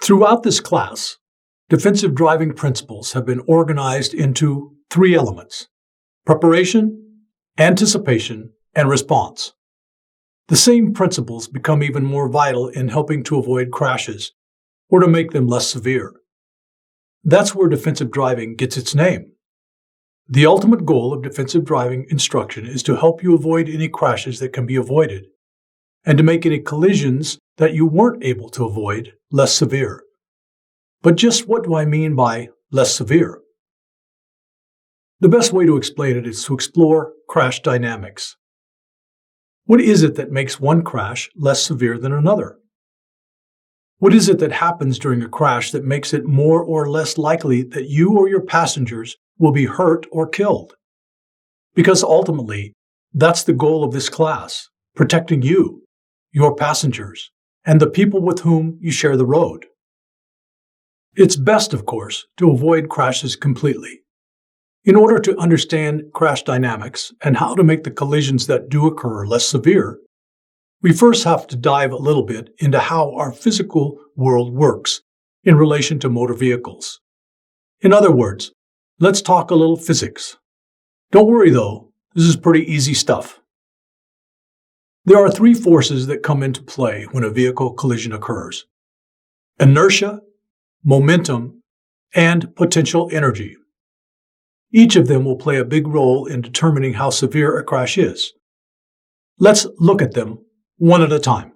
Throughout this class, defensive driving principles have been organized into three elements: preparation, anticipation, and response. The same principles become even more vital in helping to avoid crashes or to make them less severe. That's where defensive driving gets its name. The ultimate goal of defensive driving instruction is to help you avoid any crashes that can be avoided, and to make any collisions that you weren't able to avoid less severe. But just what do I mean by less severe? The best way to explain it is to explore crash dynamics. What is it that makes one crash less severe than another? What is it that happens during a crash that makes it more or less likely that you or your passengers will be hurt or killed? Because ultimately, that's the goal of this class: protecting you, your passengers, and the people with whom you share the road. It's best, of course, to avoid crashes completely. In order to understand crash dynamics and how to make the collisions that do occur less severe, we first have to dive a little bit into how our physical world works in relation to motor vehicles. In other words, let's talk a little physics. Don't worry though, this is pretty easy stuff. There are three forces that come into play when a vehicle collision occurs: inertia, momentum, and potential energy. Each of them will play a big role in determining how severe a crash is. Let's look at them one at a time.